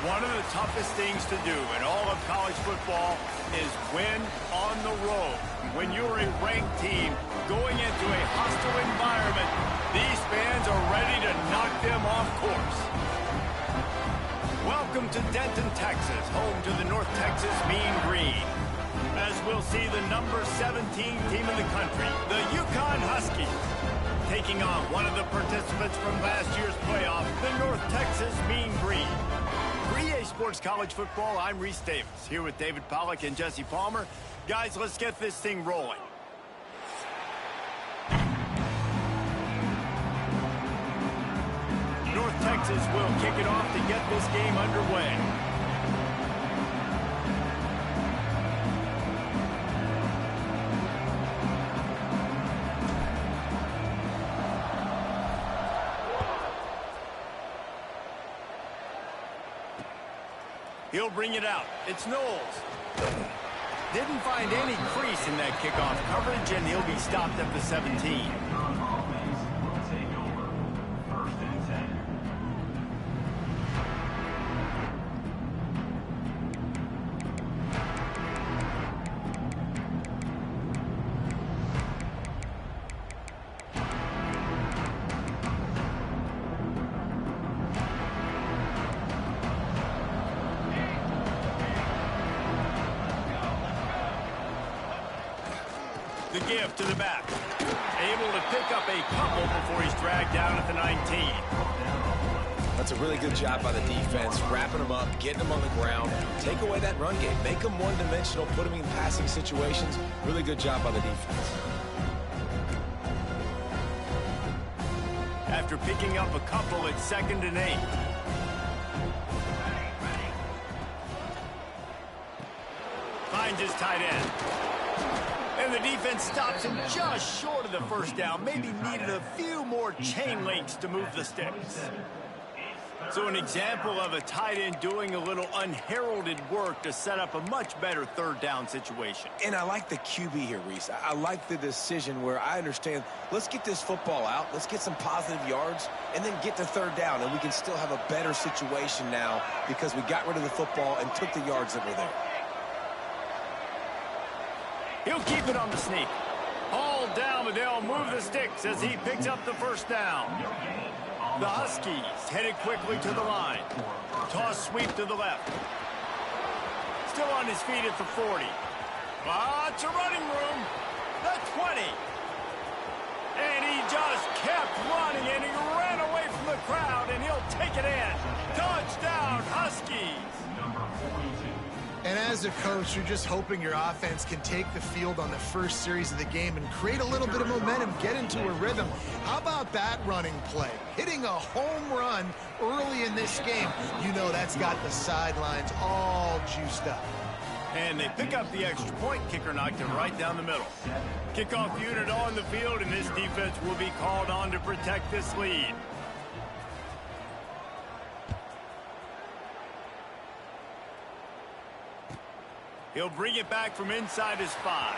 One of the toughest things to do in all of college football is win on the road. When you're a ranked team going into a hostile environment, these fans are ready to knock them off course. Welcome to Denton, Texas, home to the North Texas Mean Green. As we'll see the number 17 team in the country, the Yukon Huskies, taking on one of the participants from last year's playoff, the North Texas Mean Green. For EA Sports College Football, I'm Reese Davis, here with David Pollack and Jesse Palmer. Guys, let's get this thing rolling. North Texas will kick it off to get this game underway. He'll bring it out. It's Knowles. Didn't find any crease in that kickoff coverage, and he'll be stopped at the 17. The give to the back. Able to pick up a couple before he's dragged down at the 19. That's a really good job by the defense, wrapping them up, getting them on the ground. Take away that run game. Make them one-dimensional, put them in passing situations. Really good job by the defense. After picking up a couple, it's 2nd and 8. Finds his tight end. And the defense stops him just short of the first down. Maybe needed a few more chain links to move the sticks. So an example of a tight end doing a little unheralded work to set up a much better 3rd down situation. And I like the QB here, Reese. I like the decision where I understand, let's get this football out, let's get some positive yards, and then get to 3rd down, and we can still have a better situation now because we got rid of the football and took the yards that were there. He'll keep it on the sneak. Hauled down, but they'll move the sticks as he picks up the 1st down. The Huskies headed quickly to the line. Toss sweep to the left. Still on his feet at the 40. Lots of running room. The 20. And he just kept running, and he ran away from the crowd, and he'll take it in. Touchdown, Huskies. And as a coach, you're just hoping your offense can take the field on the first series of the game and create a little bit of momentum, get into a rhythm. How about that running play? Hitting a home run early in this game. You know that's got the sidelines all juiced up. And they pick up the extra point. Kicker knocked it right down the middle. Kickoff unit on the field, and this defense will be called on to protect this lead. He'll bring it back from inside his 5.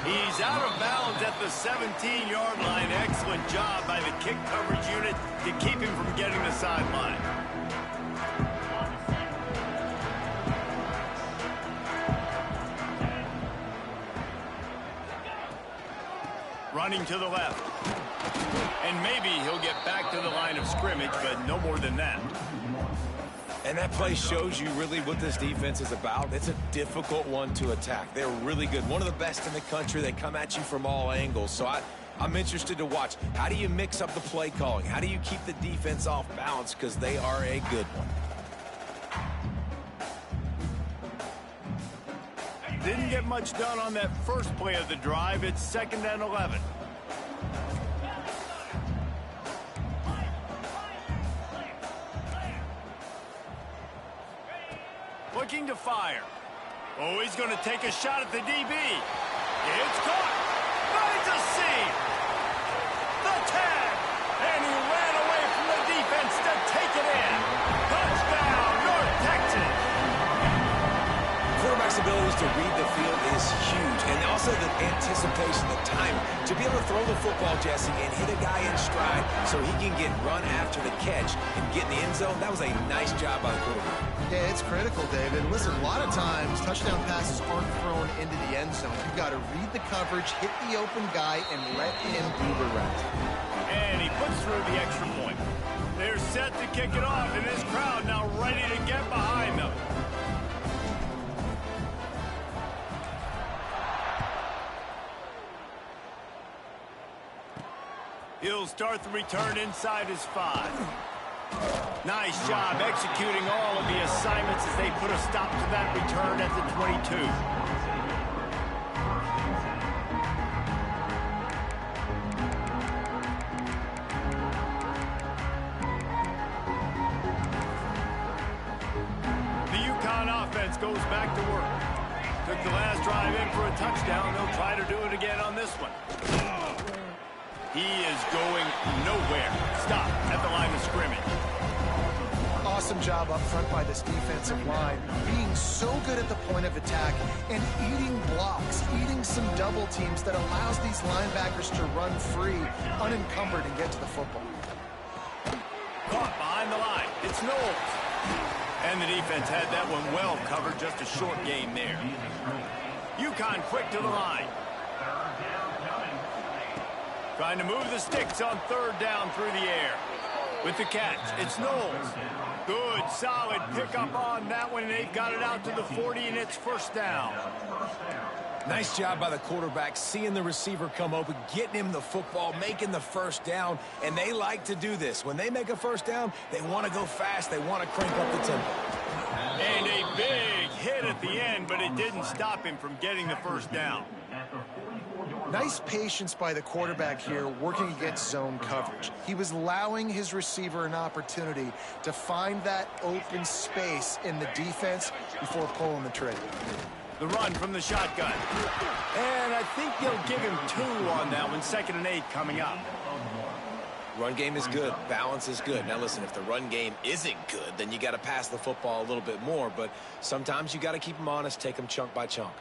He's out of bounds at the 17-yard line. Excellent job by the kick coverage unit to keep him from getting the sideline. Running to the left. And maybe he'll get back to the line of scrimmage, but no more than that. And that play shows you really what this defense is about. It's a difficult one to attack. They're really good. One of the best in the country. They come at you from all angles. So I'm interested to watch. How do you mix up the play calling? How do you keep the defense off balance? Because they are a good one. Didn't get much done on that first play of the drive. It's 2nd and 11. Looking to fire. Oh, he's going to take a shot at the DB. It's caught. Finds a seam. The tag. And he ran away from the defense to take it in. Touchdown, North Texas. Quarterback's abilities to read the field is huge. And also the anticipation, the time to be able to throw the football, Jesse, and hit a guy in stride so he can get run after the catch and get in the end zone. That was a nice job by the quarterback. Yeah, it's critical, David. Listen, a lot of times touchdown passes aren't thrown into the end zone. You've got to read the coverage, hit the open guy, and let him do the rest. And he puts through the extra point. They're set to kick it off, and this crowd now ready to get behind them. He'll start the return inside his 5. Nice job executing all of the assignments as they put a stop to that return at the 22. The UConn offense goes back to work. Took the last drive in for a touchdown. They'll try to do it again on this one. He is going nowhere. Stop at the line of scrimmage. Awesome job up front by this defensive line, being so good at the point of attack and eating blocks, eating some double teams that allows these linebackers to run free, unencumbered, and get to the football. Caught behind the line. It's Knowles. And the defense had that one well covered. Just a short gain there. UConn quick to the line. Trying to move the sticks on 3rd down through the air. With the catch, it's Knowles. Good, solid pickup on that one, and they've got it out to the 40, and it's 1st down. Nice job by the quarterback, seeing the receiver come open, getting him the football, making the 1st down, and they like to do this. When they make a 1st down, they want to go fast, they want to crank up the tempo. And a big hit at the end, but it didn't stop him from getting the 1st down. Nice patience by the quarterback here working against zone coverage. He was allowing his receiver an opportunity to find that open space in the defense before pulling the trigger. The run from the shotgun. And I think they'll give him 2 on that one. 2nd and 8 coming up. Run game is good. Balance is good. Now, listen, if the run game isn't good, then you got to pass the football a little bit more. But sometimes you got to keep them honest, take them chunk by chunk.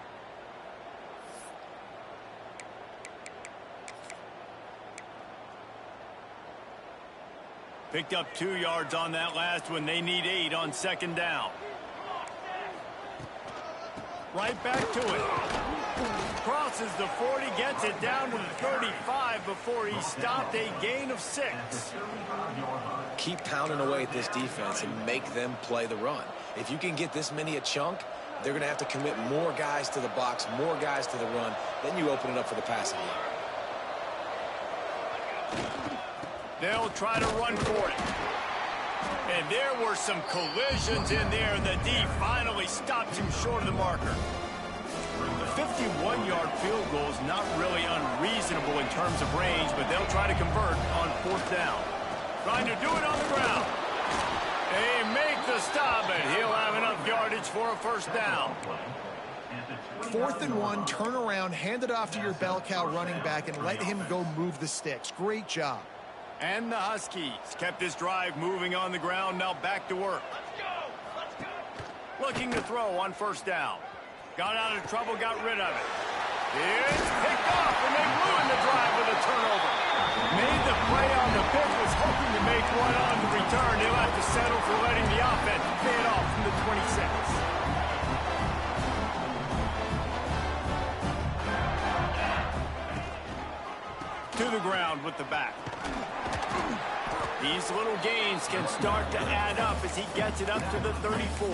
Picked up 2 yards on that last one. They need 8 on 2nd down. Right back to it. Crosses the 40, gets it down to the 35 before he stopped. A gain of 6. Keep pounding away at this defense and make them play the run. If you can get this many a chunk, they're going to have to commit more guys to the box, more guys to the run. Then you open it up for the passing game. They'll try to run for it. And there were some collisions in there, and the D finally stopped him short of the marker. The 51-yard field goal is not really unreasonable in terms of range, but they'll try to convert on 4th down. Trying to do it on the ground. They make the stop, and he'll have enough yardage for a 1st down. 4th and 1, turn around, hand it off to your bell cow running back, and let him go move the sticks. Great job. And the Huskies kept this drive moving on the ground, now back to work. Looking to throw on 1st down. Got out of trouble, got rid of it. It's picked off, and they ruined the drive with a turnover. Made the play on the pitch, was hoping to make one on the return. He'll have to settle for letting the offense pay it off from the 26. To the ground with the back. These little gains can start to add up as he gets it up to the 34.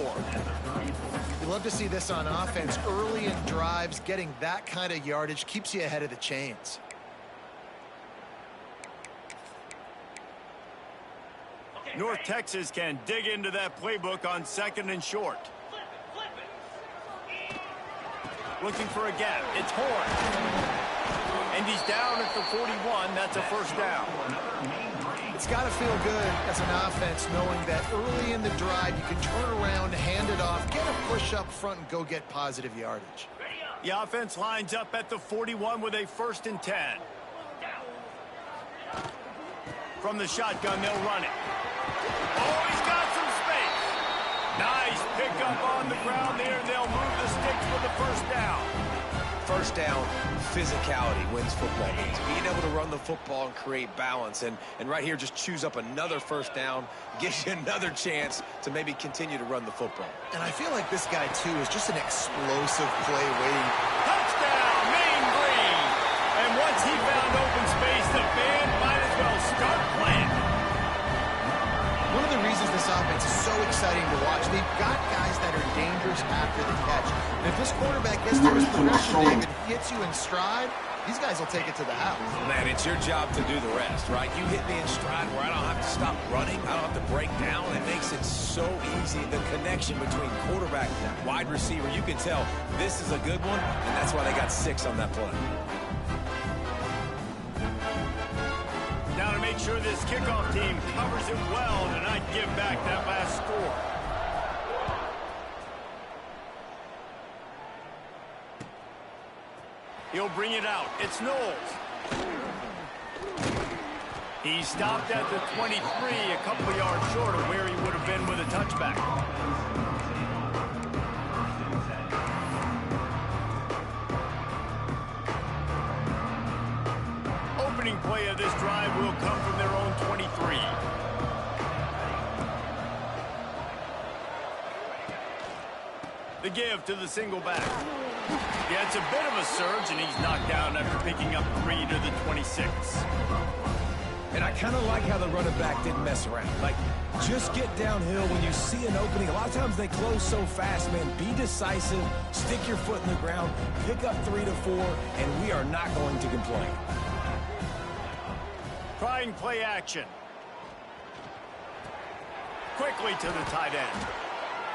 You love to see this on offense. Early in drives, getting that kind of yardage keeps you ahead of the chains. North Texas can dig into that playbook on 2nd and short. Looking for a gap. It's Horn. And he's down at the 41. That's a first down. It's got to feel good as an offense knowing that early in the drive you can turn around, hand it off, get a push up front, and go get positive yardage. The offense lines up at the 41 with a 1st and 10. From the shotgun, they'll run it. Oh, he's got some space. Nice pickup on the ground there. They'll move the sticks for the first down. First down, physicality wins football games. Being able to run the football and create balance. And right here, just choose up another first down, gives you another chance to maybe continue to run the football. And I feel like this guy, too, is just an explosive play waiting. Touchdown, Main Green. And once he found open space, the band might as well start playing. One of the reasons this offense is so exciting to watch, they've got guys that are dangerous after the catch. And if this quarterback gets through his progression, David, hits you in stride, these guys will take it to the house. Man, it's your job to do the rest, right? You hit me in stride where I don't have to stop running. I don't have to break down. It makes it so easy. The connection between quarterback and wide receiver, you can tell this is a good one, and that's why they got 6 on that play. Now to make sure this kickoff team covers it well to not give back that last score. He'll bring it out. It's Knowles. He stopped at the 23, a couple of yards short of where he would have been with a touchback. Opening play of this drive will come from their own 23. The give to the single back. Yeah, it's a bit of a surge, and he's knocked down after picking up 3 to the 26. And I kind of like how the running back didn't mess around. Like, just get downhill when you see an opening. A lot of times they close so fast, man. Be decisive, stick your foot in the ground, pick up 3 to 4, and we are not going to complain. Trying play action. Quickly to the tight end.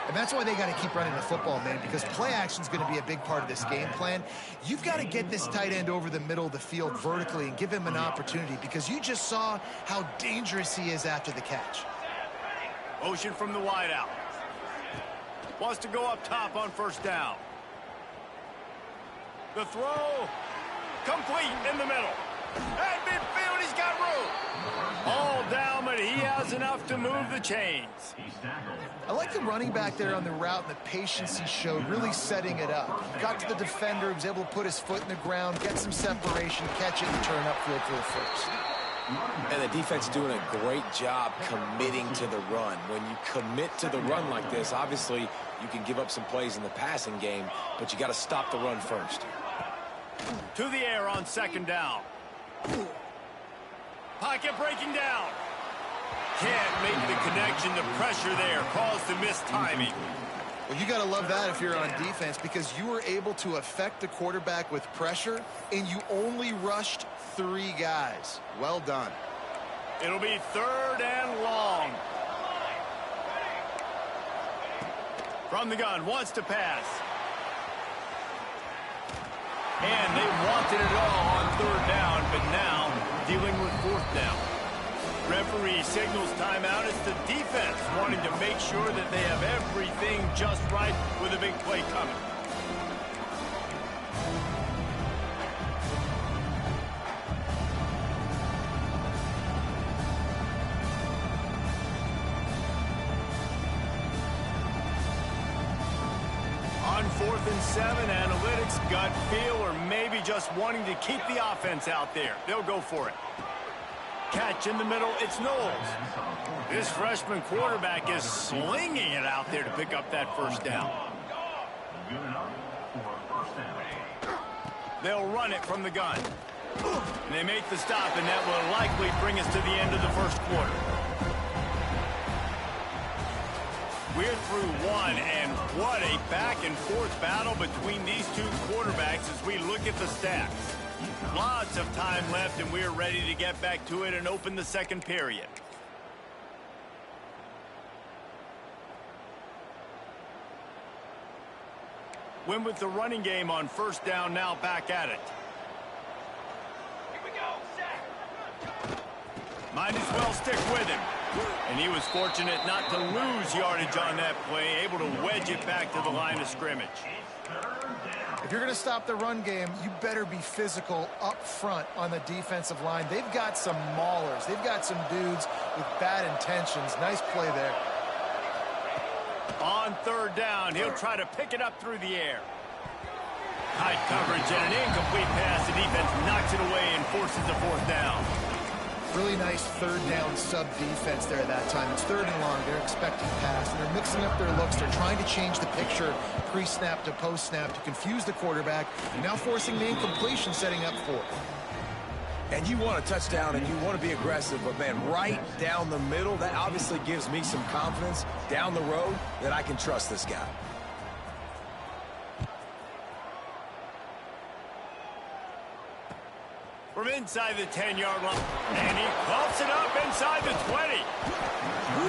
And that's why they got to keep running the football, man, because play action is going to be a big part of this game plan. You've got to get this tight end over the middle of the field vertically and give him an opportunity, because you just saw how dangerous he is after the catch. Motion from the wide out. Wants to go up top on first down. The throw. Complete in the middle. At midfield, he's got room. All down, but he has enough to move the chains. I like the running back there on the route and the patience he showed, really setting it up. Got to the defender, he was able to put his foot in the ground, get some separation, catch it, and turn upfield for the first. And the defense doing a great job committing to the run. When you commit to the run like this, obviously you can give up some plays in the passing game, but you got to stop the run first. To the air on second down. Pocket breaking down. Can't make the connection. The pressure there caused the missed timing. Well, you got to love that if you're on defense, because you were able to affect the quarterback with pressure, and you only rushed 3 guys. Well done. It'll be 3rd and long. From the gun, wants to pass. And they wanted it all on 3rd down, but now dealing with 4th down. Referee signals timeout. It's the defense wanting to make sure that they have everything just right with a big play coming. On 4th and 7, analytics, gut feel, or maybe just wanting to keep the offense out there. They'll go for it. Catch in the middle, it's Knowles. This freshman quarterback is slinging it out there to pick up that first down. They'll run it from the gun. And they make the stop, and that will likely bring us to the end of the first quarter. We're through 1, and what a back-and-forth battle between these 2 quarterbacks as we look at the stats. Lots of time left, and we're ready to get back to it and open the second period. Went with the running game on first down, now back at it. Might as well stick with him. And he was fortunate not to lose yardage on that play, able to wedge it back to the line of scrimmage. If you're going to stop the run game, you better be physical up front on the defensive line. They've got some maulers. They've got some dudes with bad intentions. Nice play there. On third down, he'll try to pick it up through the air. Tight coverage and an incomplete pass. The defense knocks it away and forces a fourth down. Really nice third down sub-defense there that time. It's third and long. They're expecting pass, and they're mixing up their looks. They're trying to change the picture pre-snap to post-snap to confuse the quarterback, now forcing the incompletion, setting up fourth. And you want a touchdown and you want to be aggressive, but, man, right down the middle, that obviously gives me some confidence down the road that I can trust this guy. From inside the 10-yard line, and he pops it up inside the 20.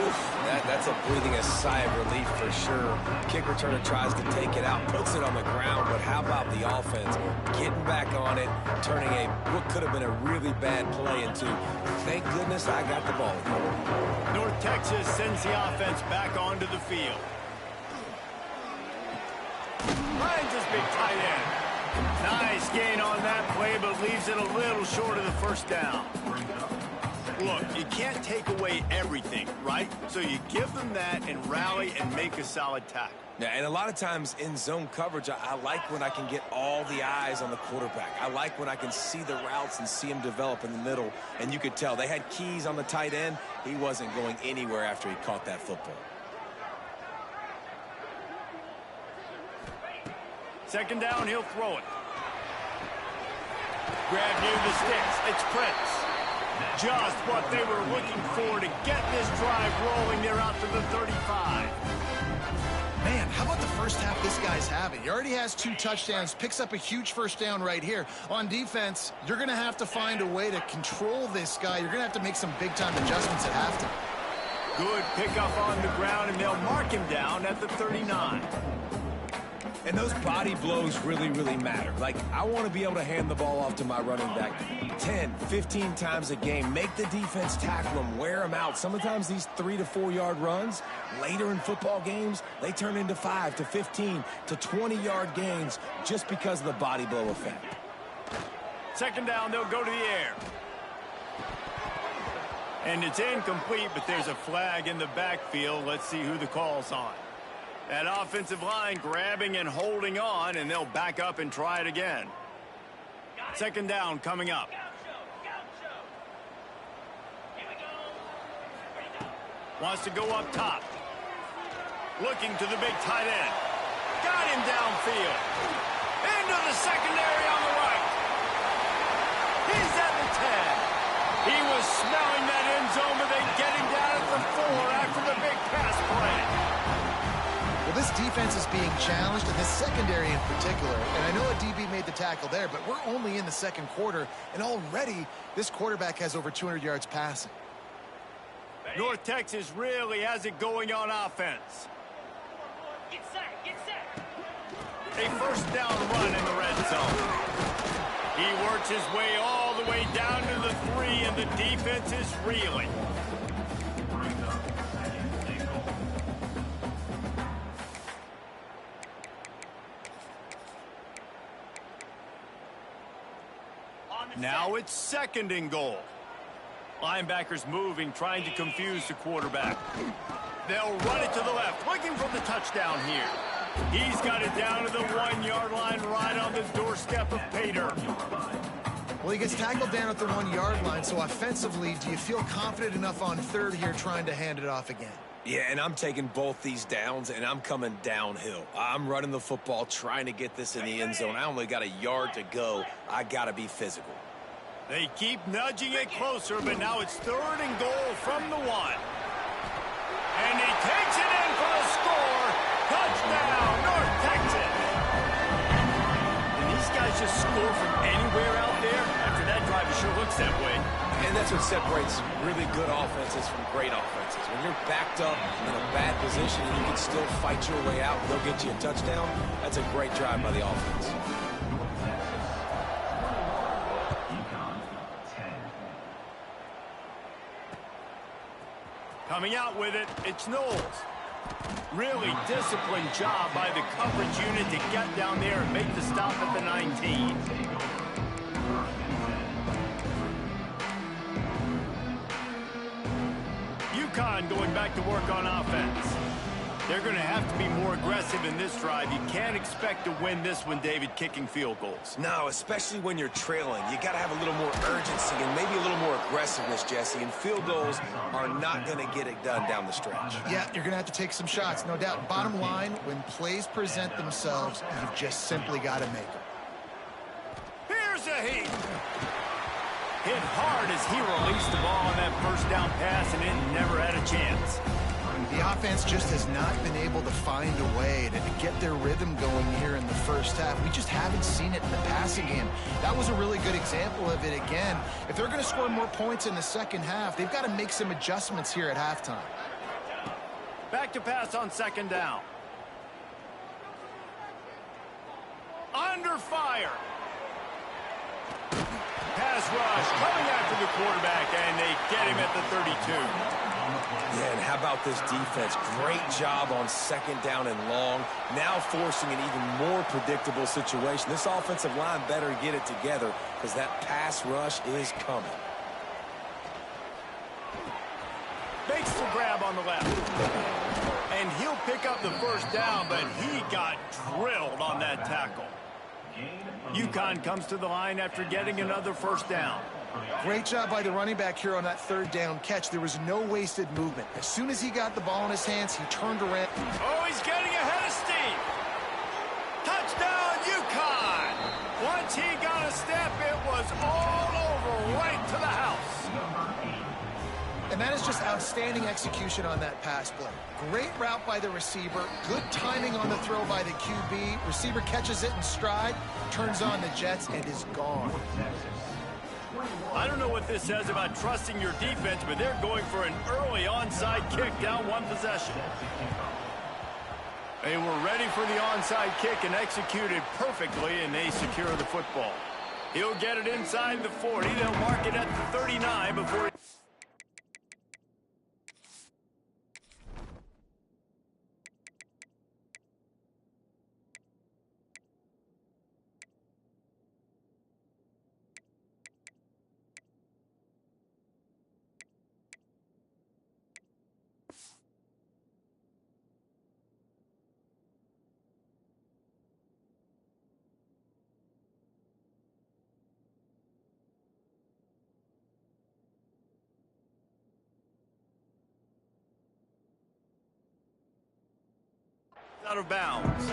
Oof, that's a breathing a sigh of relief for sure. Kick returner tries to take it out, puts it on the ground, but how about the offense getting back on it, turning what could have been a really bad play into, thank goodness I got the ball. North Texas sends the offense back onto the field. Finds his big tight end. Nice gain on that play, but leaves it a little short of the first down. Look, you can't take away everything, right? So you give them that and rally and make a solid tackle. Yeah, and a lot of times in zone coverage, I like when I can get all the eyes on the quarterback. I like when I can see the routes and see him develop in the middle. And you could tell they had keys on the tight end. He wasn't going anywhere after he caught that football. Second down, he'll throw it. Grab near the sticks. It's Prince. Just what they were looking for to get this drive rolling. They're out to the 35. Man, how about the first half this guy's having? He already has 2 touchdowns, picks up a huge first down right here. On defense, you're going to have to find a way to control this guy. You're going to have to make some big-time adjustments at halftime. Good pickup on the ground, and they'll mark him down at the 39. And those body blows really, really matter. Like, I want to be able to hand the ball off to my running back 10, 15 times a game. Make the defense tackle him, wear him out. Sometimes these 3 to 4 yard runs, later in football games, they turn into 5 to 15 to 20-yard gains just because of the body blow effect. Second down, they'll go to the air. And it's incomplete, but there's a flag in the backfield. Let's see who the call's on. That offensive line grabbing and holding on, and they'll back up and try it again. Second down coming up. Wants to go up top. Looking to the big tight end. Got him downfield. Into the secondary on the right. He's at the 10. He was smelling that end zone, but they get him down at the 4 after the big pass play. Well, this defense is being challenged, and this secondary in particular. And I know a DB made the tackle there, but we're only in the second quarter, and already this quarterback has over 200 yards passing. North Texas really has it going on offense. Get set, get set. A first down run in the red zone. He works his way all the way down to the 3, and the defense is reeling. Now it's second and goal. Linebackers moving, trying to confuse the quarterback. They'll run it to the left, looking for the touchdown here. He's got it down to the 1 yard line, right on the doorstep of Pater. Well, he gets tackled down at the 1 yard line, so offensively, do you feel confident enough on third here trying to hand it off again? Yeah, and I'm taking both these downs, and I'm coming downhill. I'm running the football, trying to get this in the end zone. I only got a yard to go. I got to be physical. They keep nudging it closer, but now it's third and goal from the 1. And he takes it in for a score. Touchdown, North Texas. And these guys just score from anywhere out there? After that drive, it sure looks that way. And that's what separates really good offenses from great offenses. When you're backed up in a bad position and you can still fight your way out and they'll get you a touchdown, that's a great drive by the offense. Coming out with it, it's Knowles. Really disciplined job by the coverage unit to get down there and make the stop at the 19. UConn going back to work on offense. They're going to have to be more aggressive in this drive. You can't expect to win this one, David, kicking field goals. No, especially when you're trailing. You got to have a little more urgency and maybe a little more aggressiveness, Jesse. And field goals are not going to get it done down the stretch. Yeah, you're going to have to take some shots, no doubt. Bottom line, when plays present themselves, you've just simply got to make them. Here's a heat. Hit hard as he released the ball on that first down pass, and it never had a chance. The offense just has not been able to find a way to get their rhythm going here in the first half. We just haven't seen it in the passing game. That was a really good example of it again. If they're going to score more points in the second half, they've got to make some adjustments here at halftime. Back to pass on second down. Under fire. Pass rush coming after the quarterback, and they get him at the 32. Yeah, and how about this defense? Great job on second down and long. Now forcing an even more predictable situation. This offensive line better get it together because that pass rush is coming. Makes the grab on the left. And he'll pick up the first down, but he got drilled on that tackle. UConn comes to the line after getting another first down. Great job by the running back here on that third down catch. There was no wasted movement. As soon as he got the ball in his hands, he turned around. Oh, he's getting ahead of steam. Touchdown, UConn. Once he got a step, it was all over right to the house. And that is just outstanding execution on that pass play. Great route by the receiver. Good timing on the throw by the QB. Receiver catches it in stride, turns on the jets, and is gone. I don't know what this says about trusting your defense, but they're going for an early onside kick down one possession. They were ready for the onside kick and executed perfectly, and they secure the football. He'll get it inside the 40. They'll mark it at the 39 before... out of bounds.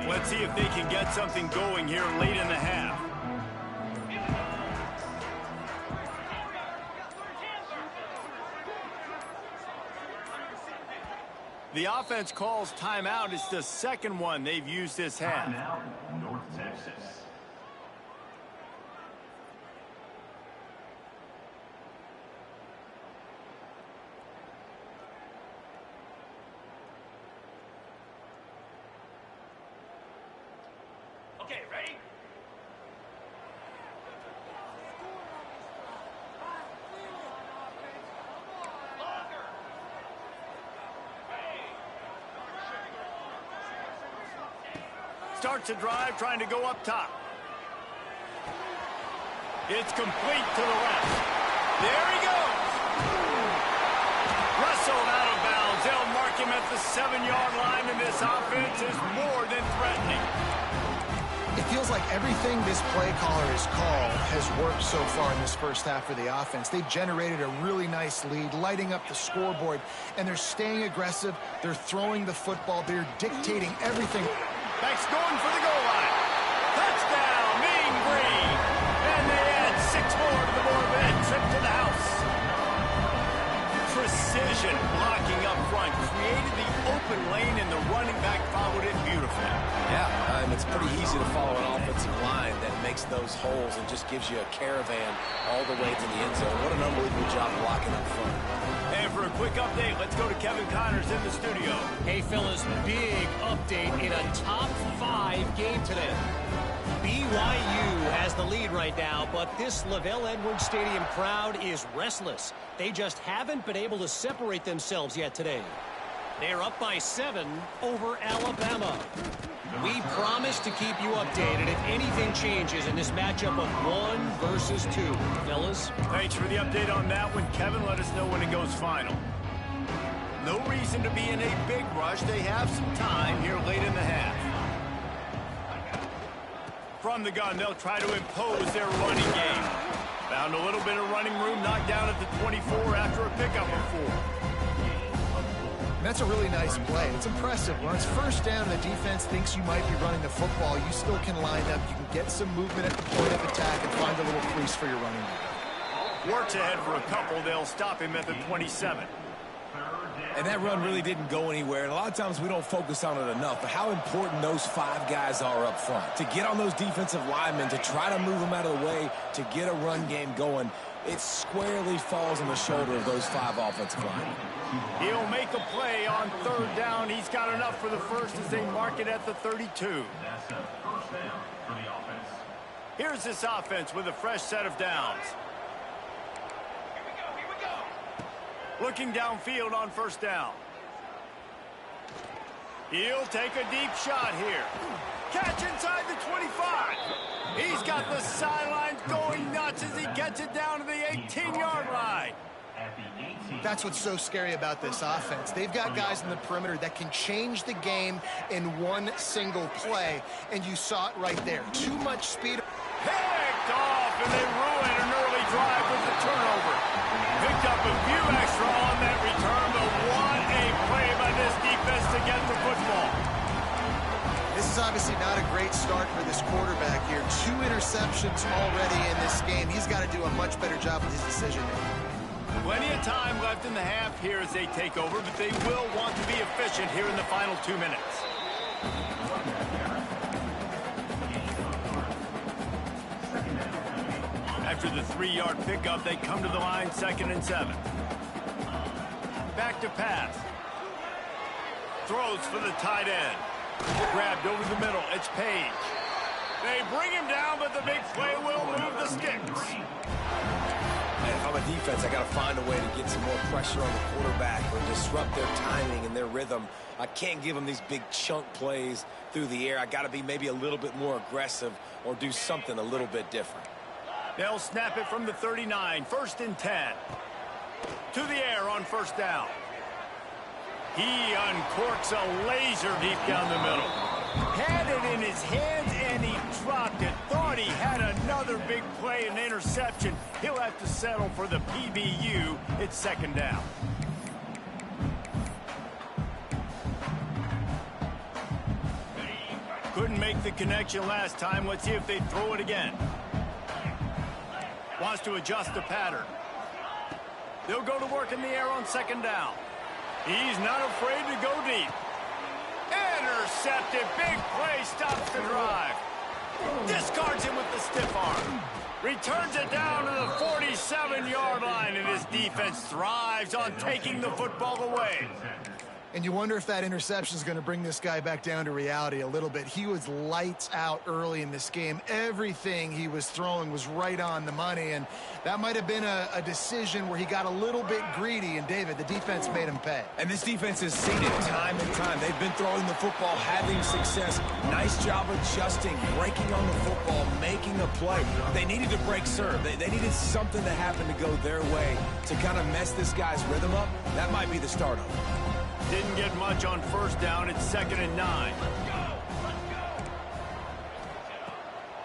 Let's see if they can get something going here late in the half. The offense calls timeout. It's the second one they've used this half. Timeout, North Texas. Okay, ready? Starts a drive trying to go up top. It's complete to the left. There he goes. Wrestled out of bounds. They'll mark him at the 7-yard line, and this offense is more than threatening. It feels like everything this play caller has called has worked so far in this first half for the offense. They've generated a really nice lead, lighting up the scoreboard, and they're staying aggressive. They're throwing the football. They're dictating everything. Backs going for the goal line. Touchdown, Mean Green. And they add 6 more to the board with that trip to the house. Precision blocking up front. Created the open lane, and the running back followed it beautifully. Yeah, and it's pretty easy to follow an offensive line that makes those holes and just gives you a caravan all the way to the end zone. What an unbelievable job blocking up front. And for a quick update, let's go to Kevin Connors in the studio. Hey, fellas, big update in a top 5 game today. BYU has the lead right now, but this Lavelle Edwards Stadium crowd is restless. They just haven't been able to separate themselves yet today. They are up by 7 over Alabama. We promise to keep you updated if anything changes in this matchup of 1 versus 2. Fellas? Thanks for the update on that one, Kevin. Let us know when it goes final. No reason to be in a big rush. They have some time here late in the half. From the gun, they'll try to impose their running game. Found a little bit of running room, knocked down at the 24 after a pickup of 4. That's a really nice play. It's impressive. When it's first down and the defense thinks you might be running the football, you still can line up. You can get some movement at the point of attack and find a little crease for your running back. Works ahead for a couple. They'll stop him at the 27. And that run really didn't go anywhere. And a lot of times we don't focus on it enough. But how important those 5 guys are up front. To get on those defensive linemen, to try to move them out of the way, to get a run game going, it squarely falls on the shoulder of those 5 offensive linemen. He'll make a play on 3rd down. He's got enough for the first as they mark it at the 32. Here's this offense with a fresh set of downs. Looking downfield on 1st down. He'll take a deep shot here. Catch inside the 25. He's got the sidelines going nuts as he gets it down to the 18-yard line. That's what's so scary about this offense. They've got guys in the perimeter that can change the game in one single play, and you saw it right there. Too much speed. Picked off, and they ruin an early drive with the turnover. Picked up a few extra on that return, but what a play by this defense to get the football. This is obviously not a great start for this quarterback here. 2 interceptions already in this game. He's got to do a much better job with his decision-making. Plenty of time left in the half here as they take over, but they will want to be efficient here in the final 2 minutes. After the 3-yard pickup, they come to the line 2nd and 7. Back to pass. Throws for the tight end. Grabbed over the middle. It's Page. They bring him down, but the big play will move the sticks. And if I'm a defense, I got to find a way to get some more pressure on the quarterback or disrupt their timing and their rhythm. I can't give them these big chunk plays through the air. I got to be maybe a little bit more aggressive or do something a little bit different. They'll snap it from the 39. 1st and 10. To the air on 1st down. He uncorks a laser deep down the middle. Had it in his hands and he dropped it. Thought he had another big play and interception. He'll have to settle for the PBU. It's 2nd down. Couldn't make the connection last time. Let's see if they throw it again. Wants to adjust the pattern. They'll go to work in the air on 2nd down. He's not afraid to go deep. Intercepted. Big play. Stops the drive. Discards him with the stiff arm. Returns it down to the 47-yard line, and his defense thrives on taking the football away. And you wonder if that interception is going to bring this guy back down to reality a little bit. He was lights out early in this game. Everything he was throwing was right on the money, and that might have been a decision where he got a little bit greedy, and David, the defense made him pay. And this defense has seen it time and time. They've been throwing the football, having success. Nice job adjusting, breaking on the football, making a play. They needed to break serve. They needed something to happen to go their way to kind of mess this guy's rhythm up. That might be the start of it. Didn't get much on 1st down. It's 2nd and 9.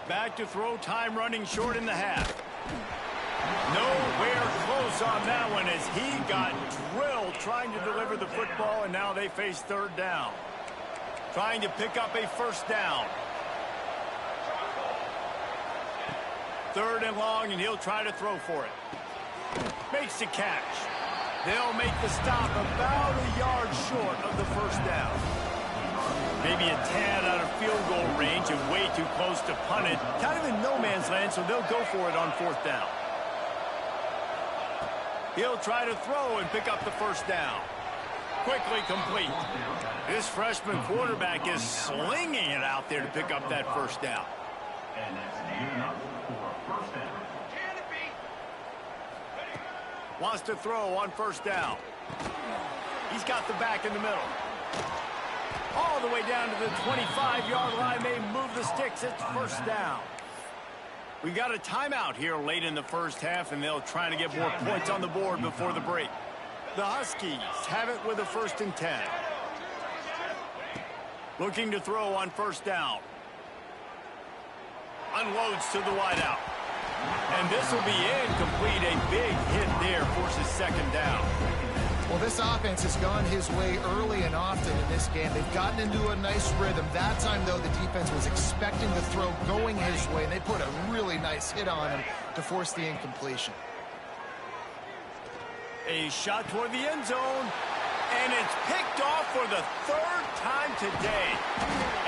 Back to throw. Time running short in the half. Nowhere close on that one as he got drilled trying to deliver the football, and now they face 3rd down. Trying to pick up a 1st down. 3rd and long, and he'll try to throw for it. Makes the catch. They'll make the stop about a yard short of the first down. Maybe a tad out of field goal range and way too close to punt it. Kind of in no man's land, so they'll go for it on fourth down. He'll try to throw and pick up the first down. Quickly complete. This freshman quarterback is slinging it out there to pick up that first down. And that's good enough for first down. Wants to throw on first down. He's got the back in the middle. All the way down to the 25-yard line. They move the sticks. It's first down. We got a timeout here late in the first half, and they'll try to get more points on the board before the break. The Huskies have it with a 1st and 10. Looking to throw on first down. Unloads to the wideout. And this will be incomplete. A big hit there forces second down. Well, this offense has gone his way early and often in this game. They've gotten into a nice rhythm. That time, though, the defense was expecting the throw going his way, and they put a really nice hit on him to force the incompletion. A shot toward the end zone, and it's picked off for the 3rd time today.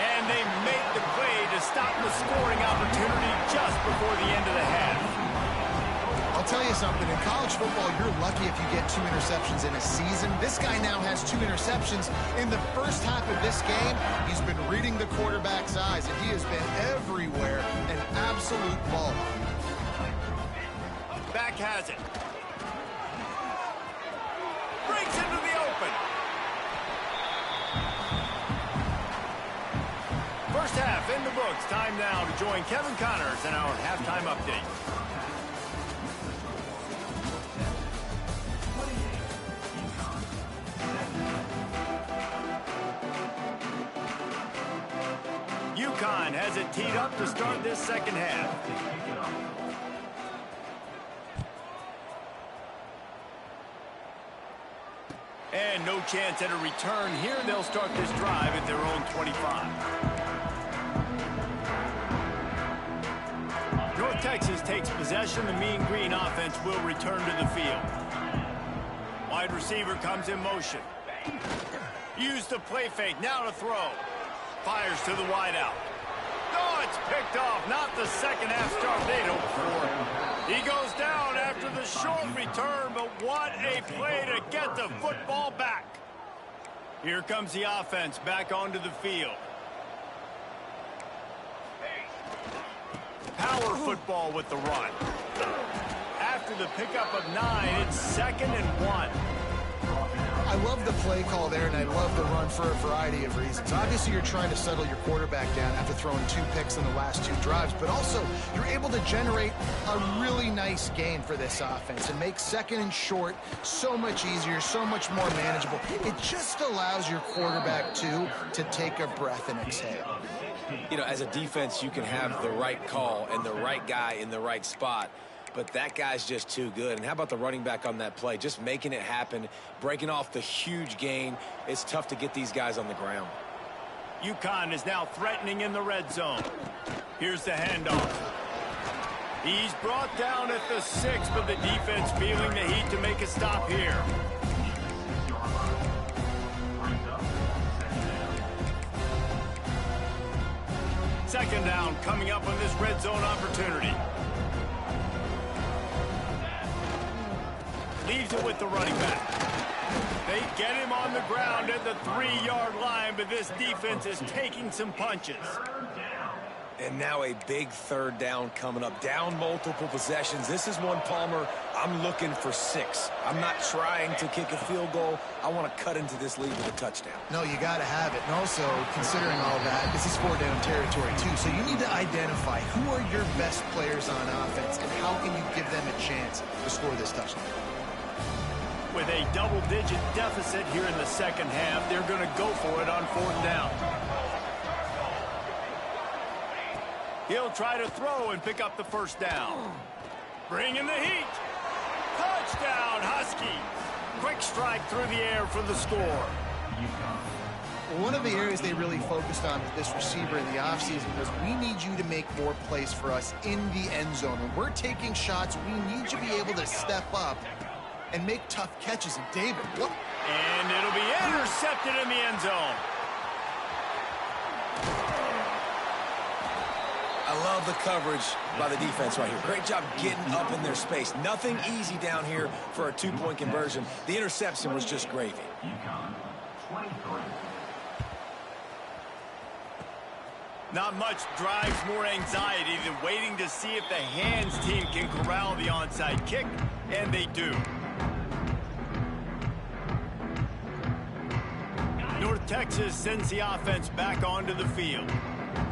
And they make the play to stop the scoring opportunity just before the end of the half. I'll tell you something, in college football, you're lucky if you get 2 interceptions in a season. This guy now has 2 interceptions. In the first half of this game, he's been reading the quarterback's eyes, and he has been everywhere, an absolute ball. Back has it. Breaks into the open. First half in the books. Time now to join Kevin Connors in our halftime update. UConn has it teed up to start this second half. And no chance at a return here. They'll start this drive at their own 25. North Texas takes possession. The Mean Green offense will return to the field. Wide receiver comes in motion. Use the play fake. Now to throw. Fires to the wideout. Oh, it's picked off. Not the second half start they'd hoped for. He goes down after the short return, but what a play to get the football back. Here comes the offense back onto the field. Power football with the run. After the pickup of 9, it's 2nd and 1. I love the play call there, and I love the run for a variety of reasons. Obviously, you're trying to settle your quarterback down after throwing 2 picks in the last 2 drives, but also you're able to generate a really nice gain for this offense and make 2nd and short so much easier, so much more manageable. It just allows your quarterback, too, to take a breath and exhale. You know, as a defense, you can have the right call and the right guy in the right spot, but that guy's just too good. And how about the running back on that play? Just making it happen, breaking off the huge gain. It's tough to get these guys on the ground. UConn is now threatening in the red zone. Here's the handoff. He's brought down at the 6, but the defense feeling the heat to make a stop here. Second down coming up on this red zone opportunity. Leaves it with the running back. They get him on the ground at the 3-yard line, but this defense is taking some punches. And now a big 3rd down coming up. Down multiple possessions. This is one, Palmer, I'm looking for 6. I'm not trying to kick a field goal. I want to cut into this lead with a touchdown. No, you got to have it. And also, considering all that, this is 4-down territory, too. So you need to identify who are your best players on offense and how can you give them a chance to score this touchdown. With a double-digit deficit here in the second half, they're going to go for it on 4th down. He'll try to throw and pick up the first down. Bring in the heat. Touchdown, Huskies. Quick strike through the air for the score. One of the areas they really focused on with this receiver in the offseason was we need you to make more plays for us in the end zone. When we're taking shots, we need you to be able to step up and make tough catches. And David, look. And it'll be intercepted in the end zone. I love the coverage by the defense right here. Great job getting up in their space. Nothing easy down here for a two-point conversion. The interception was just gravy. Not much drives more anxiety than waiting to see if the hands team can corral the onside kick, and they do. North Texas sends the offense back onto the field.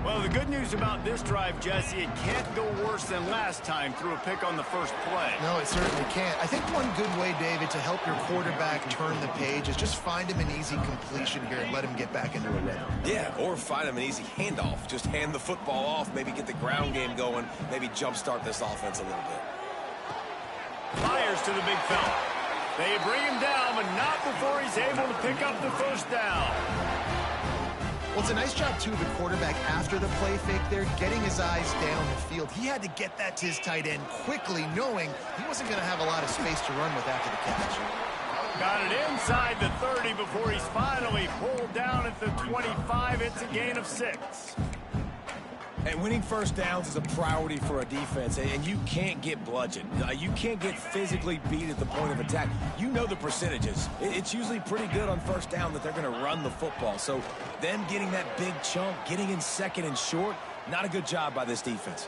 Well, the good news about this drive, Jesse, it can't go worse than last time through a pick on the first play. No, it certainly can't. I think one good way, David, to help your quarterback turn the page is just find him an easy completion here and let him get back into a rhythm. Yeah, or find him an easy handoff. Just hand the football off, maybe get the ground game going, maybe jumpstart this offense a little bit. Fires to the big fella. They bring him down, but not before he's able to pick up the first down. Well, it's a nice job, too, the quarterback after the play fake there, getting his eyes down the field. He had to get that to his tight end quickly, knowing he wasn't going to have a lot of space to run with after the catch. Got it inside the 30 before he's finally pulled down at the 25. It's a gain of 6. And winning first downs is a priority for a defense, and you can't get bludgeoned. You can't get physically beat at the point of attack. You know the percentages. It's usually pretty good on first down that they're going to run the football. So them getting that big chunk, getting in second and short, not a good job by this defense.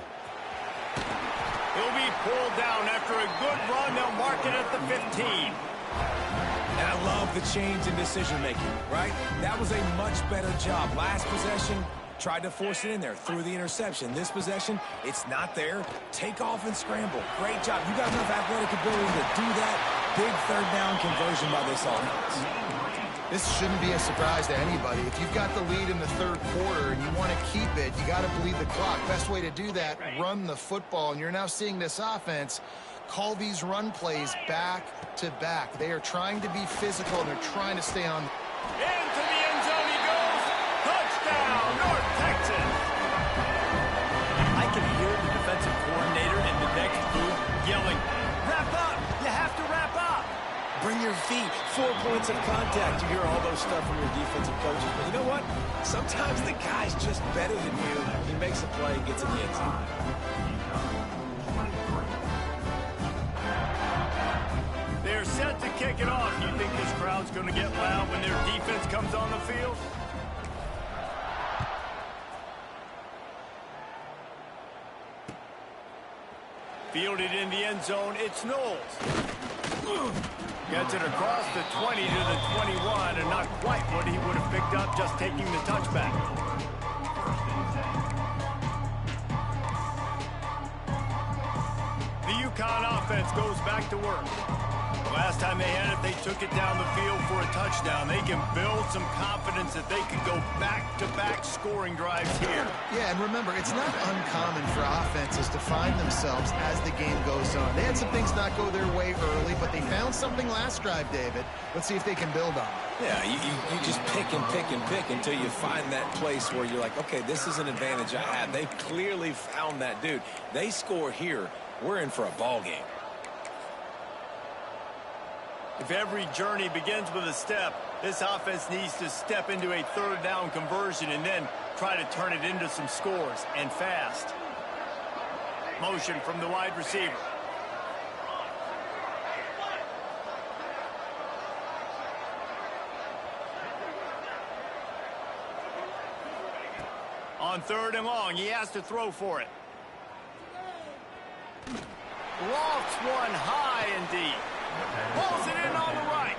He'll be pulled down after a good run. They'll mark it at the 15. And I love the change in decision-making, right? That was a much better job. Last possession, tried to force it in there, threw the interception. This possession, it's not there. Take off and scramble. Great job. You got enough athletic ability to do that. Big third down conversion by this offense. This shouldn't be a surprise to anybody. If you've got the lead in the third quarter and you want to keep it, you got to bleed the clock. Best way to do that, run the football. And you're now seeing this offense call these run plays back to back. They are trying to be physical, and they're trying to stay on. Into the end zone he goes. Touchdown, North Texas. I can hear the defensive coordinator in the next booth yelling, wrap up. You have to wrap up. Bring your feet. 4 points of contact. You hear all those stuff from your defensive coaches. But you know what? Sometimes the guy's just better than you. He makes a play and gets in the end zone. They're set to kick it off. You think this crowd's going to get loud when their defense comes on the field? Fielded in the end zone, it's Knowles. Gets it across the 20 to the 21, and not quite what he would have picked up just taking the touchback. The UConn offense goes back to work. Last time they had it, they took it down the field for a touchdown. They can build some confidence that they can go back-to-back scoring drives here. Yeah, and remember, it's not uncommon for offenses to find themselves as the game goes on. They had some things not go their way early, but they found something last drive, David. Let's see if they can build on it. Yeah, you just pick and pick and pick until you find that place where you're like, okay, this is an advantage I have. They've clearly found that dude. They score here. We're in for a ball game. If every journey begins with a step, this offense needs to step into a third down conversion and then try to turn it into some scores, and fast. Motion from the wide receiver. On third and long, he has to throw for it. Lofts one high and deep. Pulls it in on the right.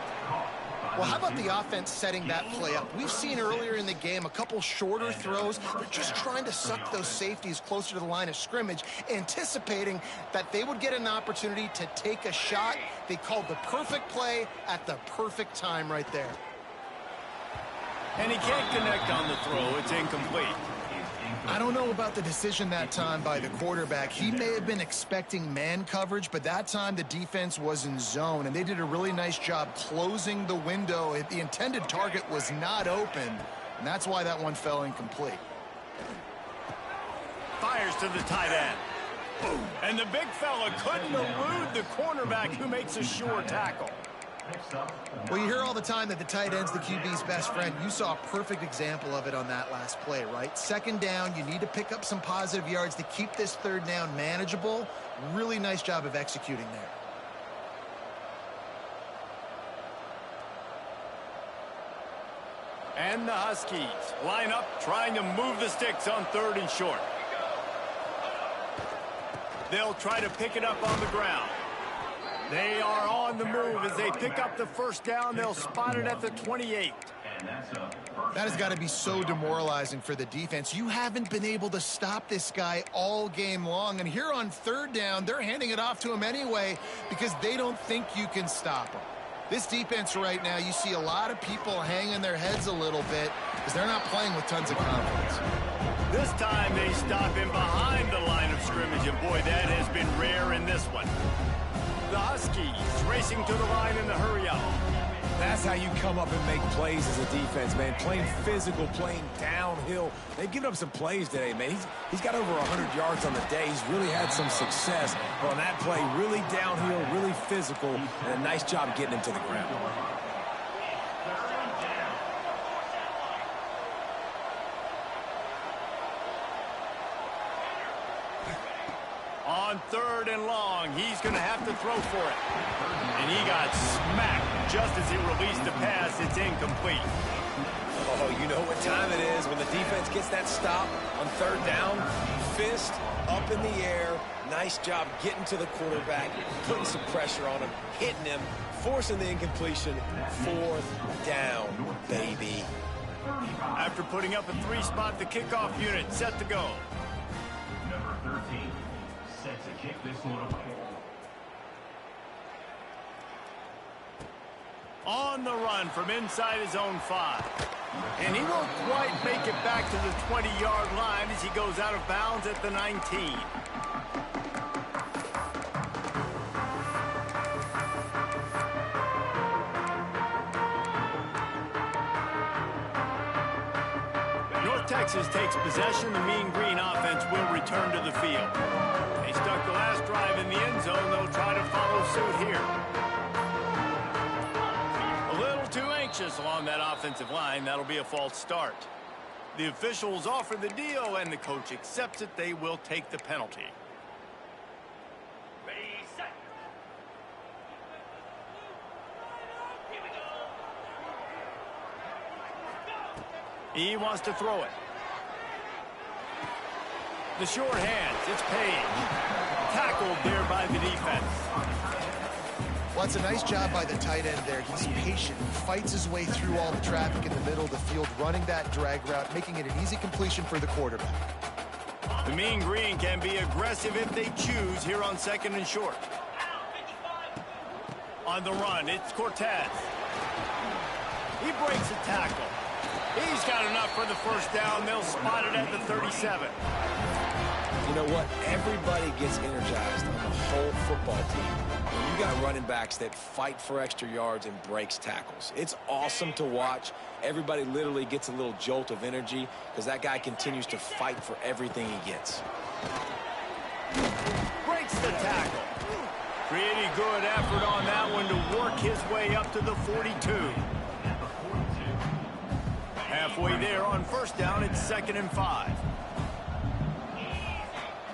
Well, how about the offense setting that play up? We've seen earlier in the game a couple shorter throws. They're just trying to suck those safeties closer to the line of scrimmage, anticipating that they would get an opportunity to take a shot. They called the perfect play at the perfect time right there. And he can't connect on the throw. It's incomplete. I don't know about the decision that time by the quarterback. He may have been expecting man coverage, but that time the defense was in zone, and they did a really nice job closing the window. The intended target was not open, and that's why that one fell incomplete. Fires to the tight end. And the big fella couldn't elude the cornerback who makes a sure tackle. Well, you hear all the time that the tight end's the QB's best friend. You saw a perfect example of it on that last play, right? Second down, you need to pick up some positive yards to keep this third down manageable. Really nice job of executing there. And the Huskies line up trying to move the sticks on 3rd and short. They'll try to pick it up on the ground. They are on the move as they pick up the first down. They'll spot it at the 28. That has got to be so demoralizing for the defense. You haven't been able to stop this guy all game long. And here on 3rd down, they're handing it off to him anyway because they don't think you can stop him. This defense right now, you see a lot of people hanging their heads a little bit because they're not playing with tons of confidence. This time they stop him behind the line of scrimmage, and boy, that has been rare in this one. The Huskies racing to the line in the hurry-up. That's how you come up and make plays as a defense, man. Playing physical, playing downhill. They've given up some plays today, man. He's got over 100 yards on the day. He's really had some success. But on that play, really downhill, really physical, and a nice job getting him to the ground. On 3rd and long, he's going to have to throw for it. And he got smacked just as he released the pass. It's incomplete. Oh, you know what time it is when the defense gets that stop on 3rd down. Fist up in the air. Nice job getting to the quarterback, putting some pressure on him, hitting him, forcing the incompletion. 4th down, baby. After putting up a 3-spot, the kickoff unit set to go. Number 13 set to kick this one away. On the run from inside his own 5. And he won't quite make it back to the 20-yard line as he goes out of bounds at the 19. North Texas takes possession. The Mean Green offense will return to the field. They stuck the last drive in the end zone. They'll try to follow suit here. A little too anxious along that offensive line. That'll be a false start. The officials offer the deal, and the coach accepts it. They will take the penalty. Ready, set. Here we go. He wants to throw it. The short hands. It's Page. Tackled there by the defense. Well, it's a nice job by the tight end there. He's patient. He fights his way through all the traffic in the middle of the field, running that drag route, making it an easy completion for the quarterback. The Mean Green can be aggressive if they choose here on 2nd and short. On the run, it's Cortez. He breaks a tackle. He's got enough for the first down. They'll spot it at the 37. You know what? Everybody gets energized on the whole football team. When you got running backs that fight for extra yards and breaks tackles. It's awesome to watch. Everybody literally gets a little jolt of energy because that guy continues to fight for everything he gets. Breaks the tackle. Pretty good effort on that one to work his way up to the 42. Halfway there on first down, it's 2nd and 5.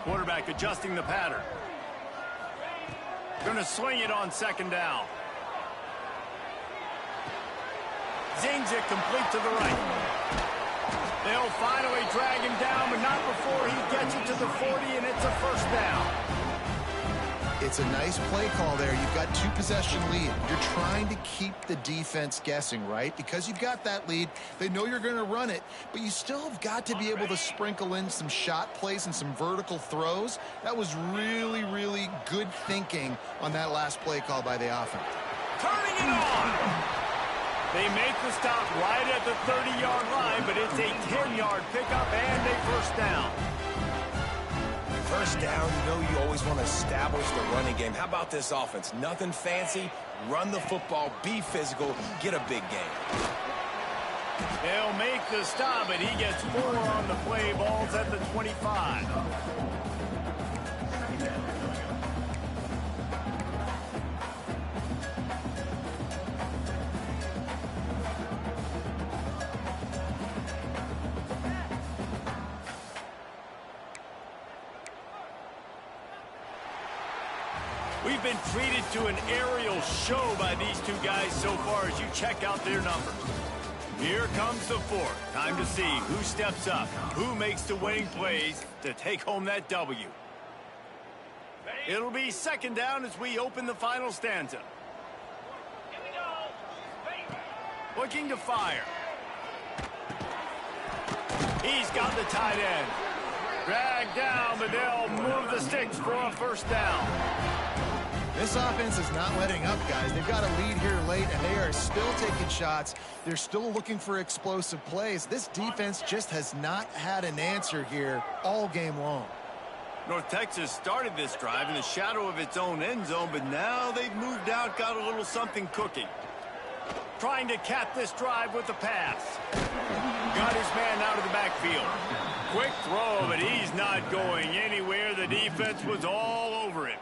Quarterback adjusting the pattern. Going to swing it on 2nd down. Zings it complete to the right. They'll finally drag him down, but not before he gets it to the 40, and it's a first down. It's a nice play call there. You've got 2-possession lead. You're trying to keep the defense guessing, right? Because you've got that lead, they know you're going to run it, but you still have got to be able to sprinkle in some shot plays and some vertical throws. That was really, really good thinking on that last play call by the offense. Turning it on. They make the stop right at the 30-yard line, but it's a 10-yard pickup and a first down. First down, you know you always want to establish the running game. How about this offense? Nothing fancy. Run the football, be physical, get a big game. They'll make the stop, but he gets 4 on the play. Balls at the 25. We've been treated to an aerial show by these two guys so far as you check out their numbers. Here comes the fourth. Time to see who steps up, who makes the winning plays to take home that W. It'll be second down as we open the final stanza. Here we go. Looking to fire. He's got the tight end. Drag down, but they'll move the sticks for a first down. This offense is not letting up, guys. They've got a lead here late, and they are still taking shots. They're still looking for explosive plays. This defense just has not had an answer here all game long. North Texas started this drive in the shadow of its own end zone, but now they've moved out, got a little something cooking. Trying to cap this drive with a pass. Got his man out of the backfield. Quick throw, but he's not going anywhere. The defense was all over it.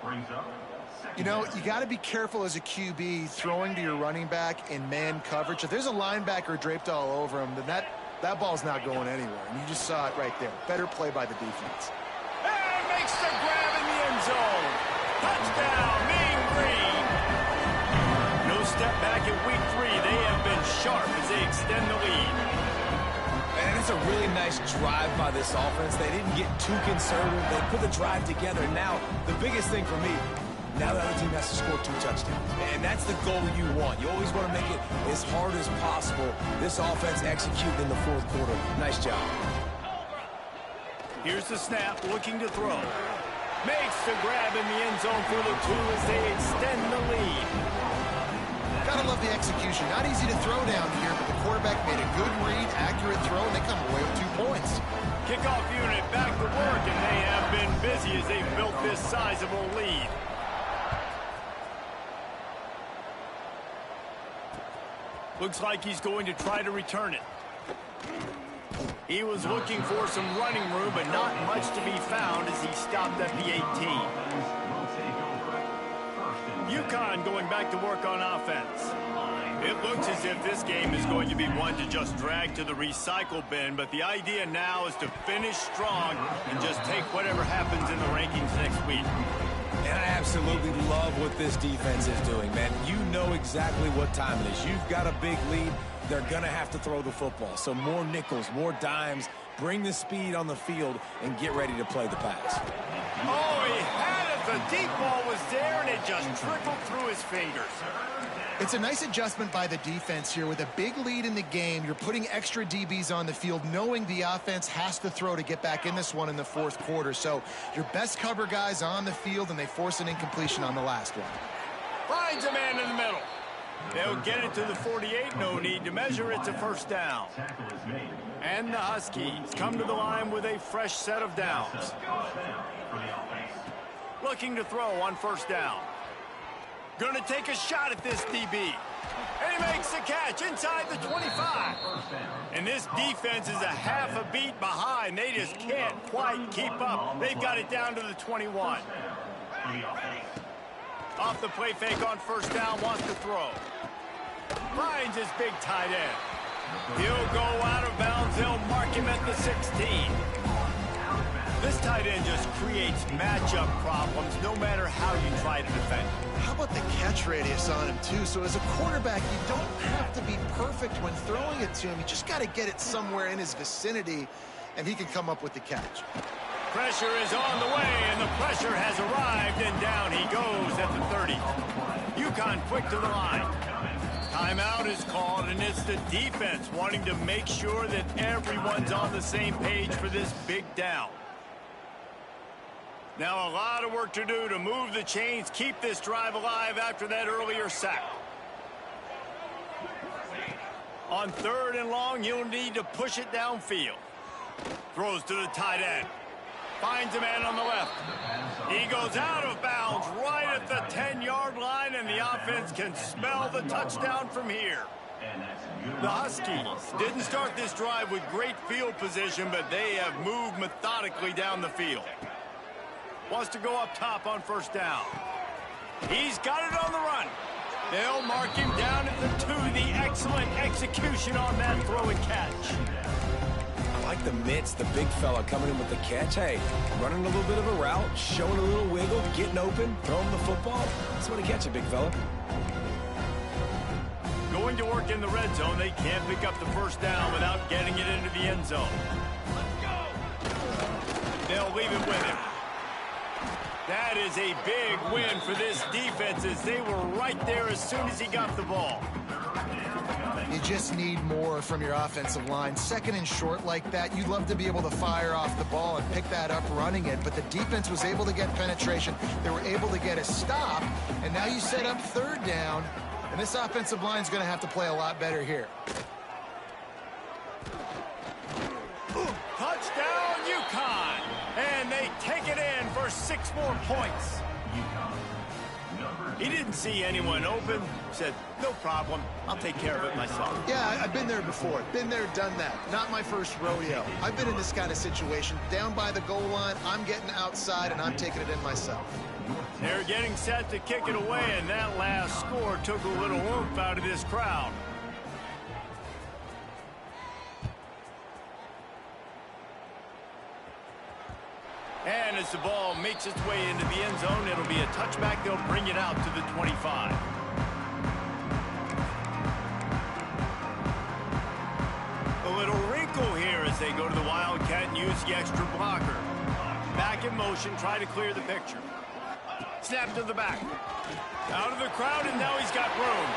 You know, you got to be careful as a QB throwing to your running back in man coverage. If there's a linebacker draped all over him, then that ball's not going anywhere. And you just saw it right there. Better play by the defense. And makes the grab in the end zone. Touchdown, Mean Green. No step back in week 3. They have been sharp as they extend the lead. And it's a really nice drive by this offense. They didn't get too conservative. They put the drive together. Now, the biggest thing for me, now the other team has to score 2 touchdowns. And that's the goal you want. You always want to make it as hard as possible. This offense executed in the fourth quarter. Nice job. Here's the snap, looking to throw. Makes the grab in the end zone for the 2 as they extend the lead. Gotta love the execution. Not easy to throw down here, but the quarterback made a good read, accurate throw, and they come away with 2 points. Kickoff unit back to work, and they have been busy as they've built this sizable lead. Looks like he's going to try to return it. He was looking for some running room, but not much to be found as he stopped at the 18. UConn going back to work on offense. It looks as if this game is going to be one to just drag to the recycle bin, but the idea now is to finish strong and just take whatever happens in the rankings next week. And I absolutely love what this defense is doing, man. You know exactly what time it is. You've got a big lead. They're going to have to throw the football. So more nickels, more dimes, bring the speed on the field, and get ready to play the pass. Oh, he had it. The deep ball was there, and it just trickled through his fingers. It's a nice adjustment by the defense here. With a big lead in the game, you're putting extra DBs on the field, knowing the offense has to throw to get back in this one in the fourth quarter. So your best cover guys on the field, and they force an incompletion on the last one. Finds a man in the middle. They'll get it to the 48. No need to measure. It's a first down. And the Huskies come to the line with a fresh set of downs. Looking to throw on first down. Going to take a shot at this DB. And he makes the catch inside the 25. And this defense is a half a beat behind. They just can't quite keep up. They've got it down to the 21. Off the play fake on first down, wants to throw. Finds his big tight end. He'll go out of bounds. They'll mark him at the 16. This tight end just creates matchup problems no matter how you try to defend. How about the catch radius on him, too? So as a quarterback, you don't have to be perfect when throwing it to him. You just got to get it somewhere in his vicinity, and he can come up with the catch. Pressure is on the way, and the pressure has arrived, and down he goes at the 30. UConn quick to the line. Timeout is called, and it's the defense wanting to make sure that everyone's on the same page for this big down. Now a lot of work to do to move the chains, keep this drive alive after that earlier sack. On 3rd and long, you'll need to push it downfield. Throws to the tight end. Finds a man on the left. He goes out of bounds right at the 10-yard line, and the offense can smell the touchdown from here. The Huskies didn't start this drive with great field position, but they have moved methodically down the field. Wants to go up top on first down. He's got it on the run. They'll mark him down at the 2. The excellent execution on that throw and catch. like the mitts, the big fella coming in with the catch. Hey, running a little bit of a route, showing a little wiggle, getting open, throwing the football. That's what he catch it, big fella. Going to work in the red zone, they can't pick up the first down without getting it into the end zone. They'll leave it with him. That is a big win for this defense as they were right there as soon as he got the ball. You just need more from your offensive line. Second and short like that, you'd love to be able to fire off the ball and pick that up running it, but the defense was able to get penetration. They were able to get a stop, and now you set up third down, and this offensive line is going to have to play a lot better here. Touchdown, UConn! And they take it in for 6 more points. He didn't see anyone open. Said, no problem. I'll take care of it myself. Yeah, I've been there before. Been there, done that. Not my first rodeo. I've been in this kind of situation. Down by the goal line, I'm getting outside, and I'm taking it in myself. They're getting set to kick it away, and that last score took a little oomph out of this crowd. And as the ball makes its way into the end zone, it'll be a touchback. They'll bring it out to the 25. A little wrinkle here as they go to the Wildcat and use the extra blocker. Back in motion, try to clear the picture. Snap to the back. Out of the crowd, and now he's got room.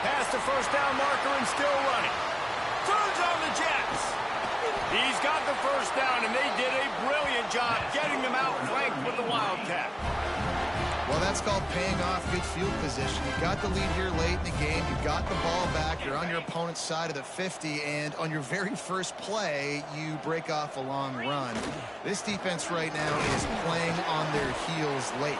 Past the first down marker and still running. Turns on the Jets. He's got the first down, and they did a brilliant job getting them outflanked with the Wildcat. Well, that's called paying off good field position. You got the lead here late in the game. You got the ball back. You're on your opponent's side of the 50, and on your very first play, you break off a long run. This defense right now is playing on their heels late.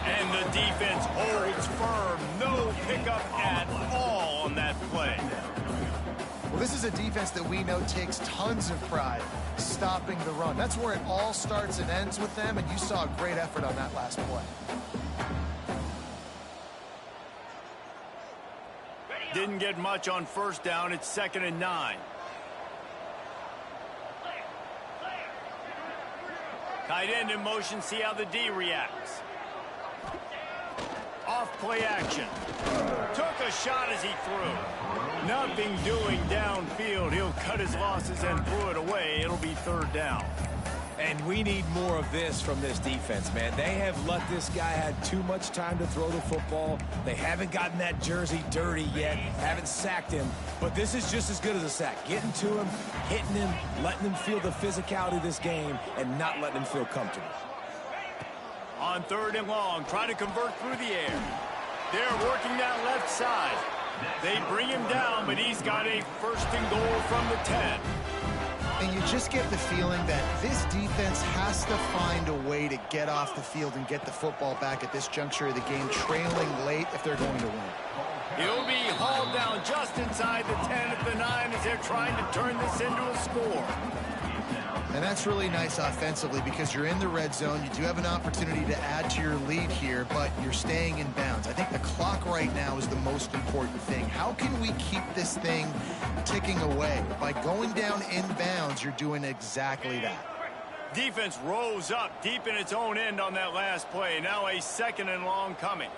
And the defense holds firm. No pickup at all on that play. Well, this is a defense that we know takes tons of pride stopping the run. That's where it all starts and ends with them, and you saw a great effort on that last play. Didn't get much on first down. It's 2nd and 9. Tight end in motion. See how the D reacts. Off play action. Took a shot as he threw. Nothing doing downfield. He'll cut his losses and throw it away. It'll be 3rd down. And we need more of this from this defense, man. They have let this guy have too much time to throw the football. They haven't gotten that jersey dirty yet, haven't sacked him. But this is just as good as a sack. Getting to him, hitting him, letting him feel the physicality of this game, and not letting him feel comfortable. On 3rd and long, try to convert through the air. They're working that left side. They bring him down, but he's got a 1st and goal from the 10. And you just get the feeling that this defense has to find a way to get off the field and get the football back at this juncture of the game, trailing late if they're going to win. He'll be hauled down just inside the 10 at the 9 as they're trying to turn this into a score. And that's really nice offensively because you're in the red zone. You do have an opportunity to add to your lead here, but you're staying in bounds. I think the clock right now is the most important thing. How can we keep this thing ticking away? By going down in bounds, you're doing exactly that. Defense rose up deep in its own end on that last play. Now a 2nd and long coming.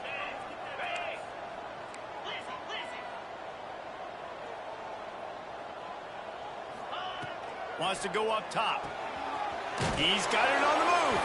Wants to go up top. He's got it on the move.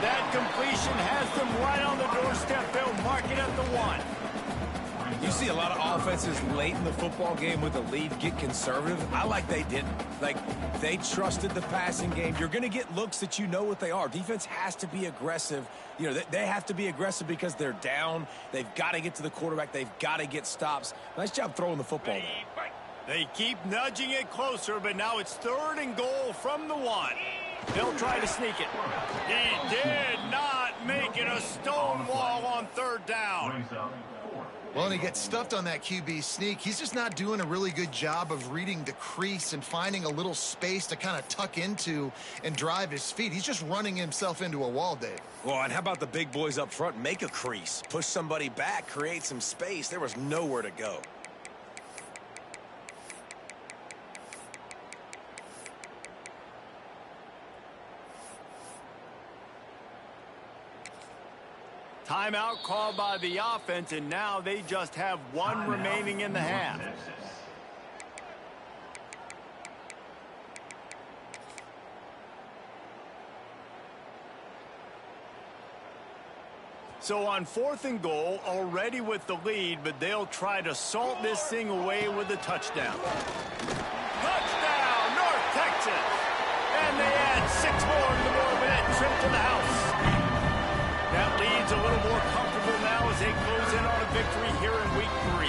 That completion has them right on the doorstep. They'll mark it at the 1. You see a lot of offenses late in the football game with the lead get conservative. I like they didn't. Like, they trusted the passing game. You're going to get looks that you know what they are. Defense has to be aggressive. You know, they have to be aggressive because they're down. They've got to get to the quarterback. They've got to get stops. Nice job throwing the football there. They keep nudging it closer, but now it's 3rd and goal from the 1. They'll try to sneak it. He did not make it a stone wall on 3rd down. Well, and he gets stuffed on that QB sneak. He's just not doing a really good job of reading the crease and finding a little space to kind of tuck into and drive his feet. He's just running himself into a wall, Dave. Well, and how about the big boys up front? Make a crease. Push somebody back. Create some space. There was nowhere to go. Timeout called by the offense, and now they just have one remaining in the half. So on 4th and goal, already with the lead, but they'll try to salt this thing away with a touchdown. Touchdown, North Texas! And they add 6 more to the board with that trip to the house. That lead's a little more comfortable now as they close in on a victory here in week 3.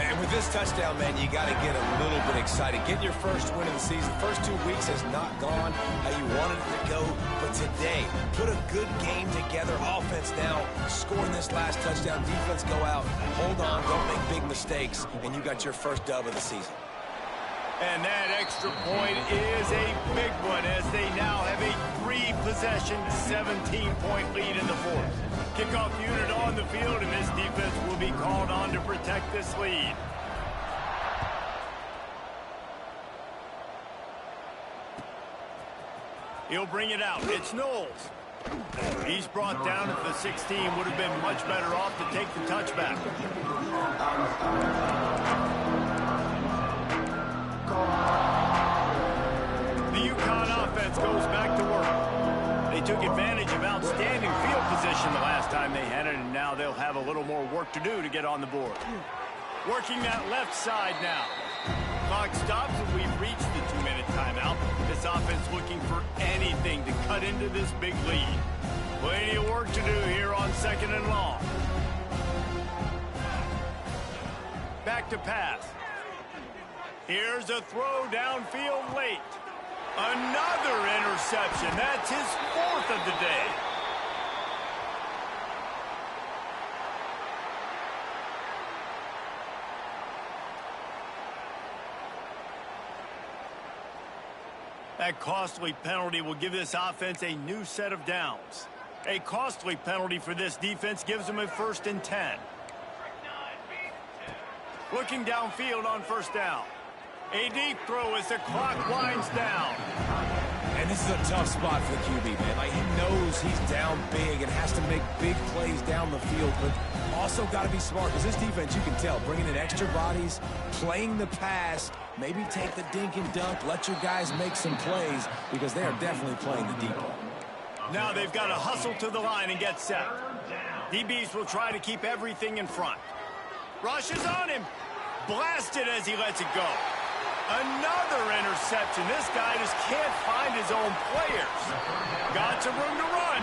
And with this touchdown, man, you got to get a little bit excited. Getting your first win of the season. First 2 weeks has not gone how you wanted it to go. But today, put a good game together. Offense now scoring this last touchdown. Defense go out. Hold on. Don't make big mistakes. And you got your first dub of the season. And that extra point is a big one as they now have a 3-possession, 17-point lead in the 4th. Kickoff unit on the field, and this defense will be called on to protect this lead. He'll bring it out. It's Knowles. He's brought down at the 16. Would have been much better off to take the touchback. The UConn offense goes back to work. They took advantage of outstanding field position the last time they had it, and now they'll have a little more work to do to get on the board. Working that left side now. Clock stops and we've reached the 2-minute timeout. This offense looking for anything to cut into this big lead. Plenty of work to do here on 2nd and long. Back to pass. Here's a throw downfield late. Another interception. That's his 4th of the day. That costly penalty will give this offense a new set of downs. A costly penalty for this defense gives them a 1st and 10. Looking downfield on 1st down. A deep throw as the clock winds down. And this is a tough spot for the QB, man. Like, he knows he's down big and has to make big plays down the field, but also got to be smart because this defense, you can tell, bringing in extra bodies, playing the pass, maybe take the dink and dunk, let your guys make some plays because they are definitely playing the deep ball. Now they've got to hustle to the line and get set. DBs will try to keep everything in front. Rushes on him. Blasted as he lets it go. Another interception. This guy just can't find his own players. Got some room to run.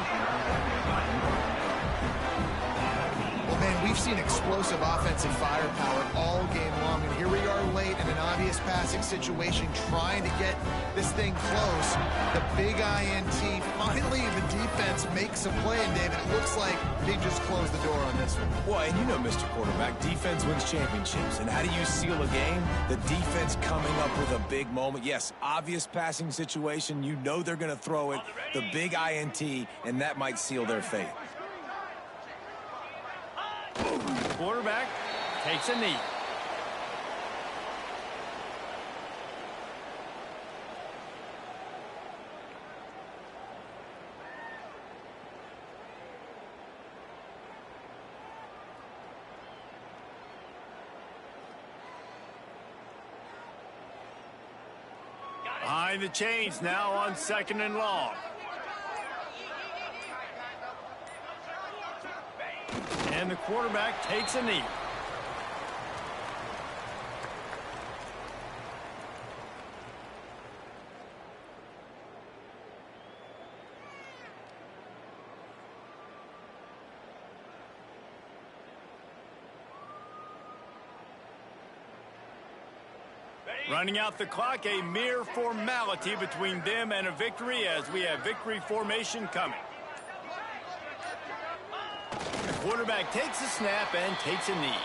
Well, man, we've seen explosive offensive firepower all game long, and here we are late in an obvious passing situation trying to get this thing close. The big INT. Finally, the defense makes a play, and David, it looks like they just closed the door on this one. Well, and you know, Mr. Quarterback, defense wins championships. And how do you seal a game? The defense coming up with a big moment. Yes, obvious passing situation. You know they're going to throw it. The big INT, and that might seal their fate. Quarterback takes a knee. Behind the chains now on 2nd and long. And the quarterback takes a knee. Running out the clock, a mere formality between them and a victory as we have victory formation coming. The quarterback takes a snap and takes a knee.